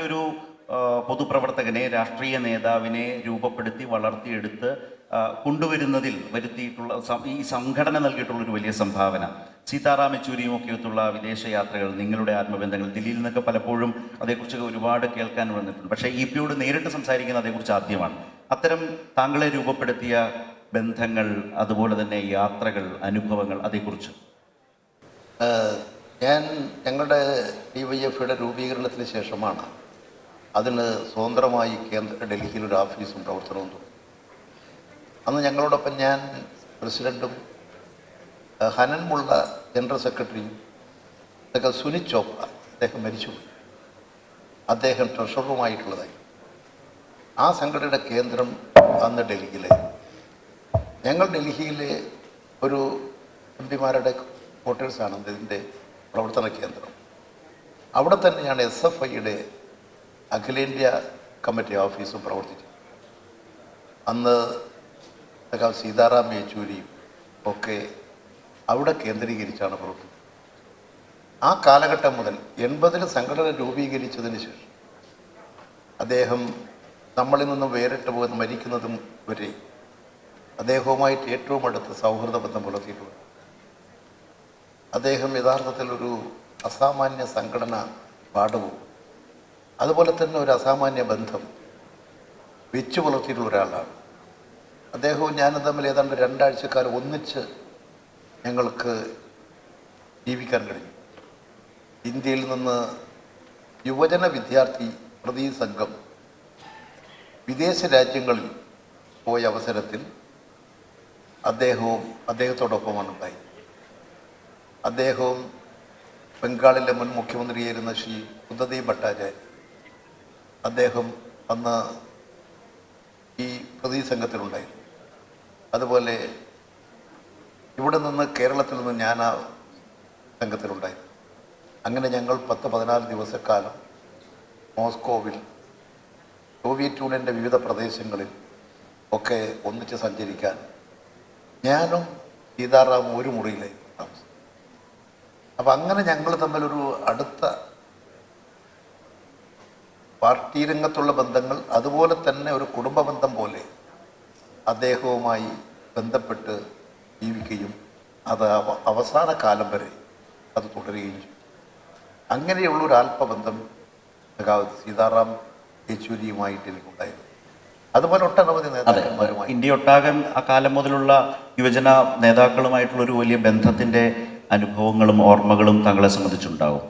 ഒരു പൊതുപ്രവർത്തകനെ, രാഷ്ട്രീയ നേതാവിനെ രൂപപ്പെടുത്തി വളർത്തിയെടുത്ത് കൊണ്ടുവരുന്നതിൽ വരുത്തിയിട്ടുള്ള ഈ സംഘടന നൽകിയിട്ടുള്ളൊരു വലിയ സംഭാവന. സീതാറാം യെച്ചൂരിയും ഒക്കെയുള്ള വിദേശയാത്രകൾ, നിങ്ങളുടെ ആത്മബന്ധങ്ങൾ, ദില്ലിയിൽ നിന്നൊക്കെ പലപ്പോഴും അതേക്കുറിച്ചൊക്കെ ഒരുപാട് കേൾക്കാൻ വന്നിട്ടുണ്ട്. പക്ഷേ ഇ.പിയോട് നേരിട്ട് സംസാരിക്കുന്നത് അതേക്കുറിച്ച് ആദ്യമാണ്. അത്തരം താങ്കളെ രൂപപ്പെടുത്തിയ ബന്ധങ്ങൾ, അതുപോലെ തന്നെ യാത്രകൾ, അനുഭവങ്ങൾ, അതേക്കുറിച്ച്. ഞങ്ങളുടെ DYFIയുടെ രൂപീകരണത്തിന് ശേഷമാണ് അതിന് സ്വതന്ത്രമായി ഡൽഹിയിൽ ഒരു ഓഫീസും പ്രവർത്തനവും തുടങ്ങി. അന്ന് ഞങ്ങളോടൊപ്പം ഞാൻ പ്രസിഡൻറ്റും ഹനൻമുള്ള ജനറൽ സെക്രട്ടറിയും സുനിൽ ചോപ്ര, അദ്ദേഹം മരിച്ചുപോയി, അദ്ദേഹം ട്രഷററുമായിട്ടുള്ളതായി. ആ സംഘടനയുടെ കേന്ദ്രം അന്ന് ഡൽഹിയിലായിരുന്നു. ഞങ്ങൾ ഡൽഹിയിലെ ഒരു എംപിമാരുടെ ക്വാർട്ടേഴ്സാണ് ഇതിൻ്റെ പ്രവർത്തന കേന്ദ്രം. അവിടെ തന്നെയാണ് SFIയുടെ അഖിലേന്ത്യാ കമ്മിറ്റി ഓഫീസും പ്രവർത്തിച്ചത്. അന്ന് സീതാറാം യെച്ചൂരിയും ഒക്കെ അവിടെ കേന്ദ്രീകരിച്ചാണ് പ്രവർത്തിച്ചത്. ആ കാലഘട്ടം മുതൽ 80-ൽ സംഘടന രൂപീകരിച്ചതിന് ശേഷം അദ്ദേഹം നമ്മളിൽ നിന്നും വേറിട്ട് പോകുന്ന മരിക്കുന്നതും വരെ അദ്ദേഹവുമായിട്ട് ഏറ്റവും അടുത്ത സൗഹൃദ ബന്ധം പുലർത്തിയിട്ടുണ്ട്. അദ്ദേഹം യഥാർത്ഥത്തിൽ ഒരു അസാമാന്യ സംഘടന പാഠവും അതുപോലെ തന്നെ ഒരു അസാമാന്യ ബന്ധം വെച്ചു പുലർത്തിയിട്ടുള്ള ഒരാളാണ്. അദ്ദേഹവും ഞാനും തമ്മിൽ ഏതാണ്ട് 2 ആഴ്ചക്കാലം ഒന്നിച്ച് ഞങ്ങൾക്ക് ജീവിക്കാൻ കഴിഞ്ഞു. ഇന്ത്യയിൽ നിന്ന് യുവജന വിദ്യാർത്ഥി പ്രതിസംഘം വിദേശ രാജ്യങ്ങളിൽ പോയ അവസരത്തിൽ അദ്ദേഹത്തോടൊപ്പമാണ് ഉണ്ടായി. അദ്ദേഹവും ബംഗാളിലെ മുൻ മുഖ്യമന്ത്രിയായിരുന്ന ശ്രീ ബുദ്ധദേവ് ഭട്ടാചാര്യ, അദ്ദേഹം അന്ന് ഈ പ്രതിസംഘത്തിലുണ്ടായിരുന്നു. അതുപോലെ ഇവിടെ നിന്ന് കേരളത്തിൽ നിന്ന് ഞാൻ ആ സംഘത്തിലുണ്ടായിരുന്നു. അങ്ങനെ ഞങ്ങൾ 10-14 ദിവസക്കാലം മോസ്കോവിൽ സോവിയറ്റ് യൂണിയൻ്റെ വിവിധ പ്രദേശങ്ങളിൽ ഒക്കെ ഒന്നിച്ച് സഞ്ചരിക്കാൻ ഞാനും സീതാറാമും ഒരു മുറിയിലായി താമസം. അപ്പം അങ്ങനെ ഞങ്ങൾ തമ്മിലൊരു അടുത്ത പാർട്ടി രംഗത്തുള്ള ബന്ധങ്ങൾ, അതുപോലെ തന്നെ ഒരു കുടുംബ ബന്ധം പോലെ അദ്ദേഹവുമായി ബന്ധപ്പെട്ട് ജീവിക്കുകയും അത് അവസാന കാലം വരെ അത് തുടരുകയും ചെയ്യും. അങ്ങനെയുള്ളൊരു ആത്മബന്ധം സീതാറാം യെച്ചൂരിയുമായിട്ട് എനിക്കുണ്ടായിരുന്നു. അതുപോലെ ഒട്ടനവധി നേതാക്കന്മാരുമായി ഇന്ത്യയൊട്ടാകെ ആ കാലം മുതലുള്ള യുവജന നേതാക്കളുമായിട്ടുള്ളൊരു വലിയ ബന്ധത്തിൻ്റെ അനുഭവങ്ങളും ഓർമ്മകളും താങ്കളെ സംബന്ധിച്ചുണ്ടാവും.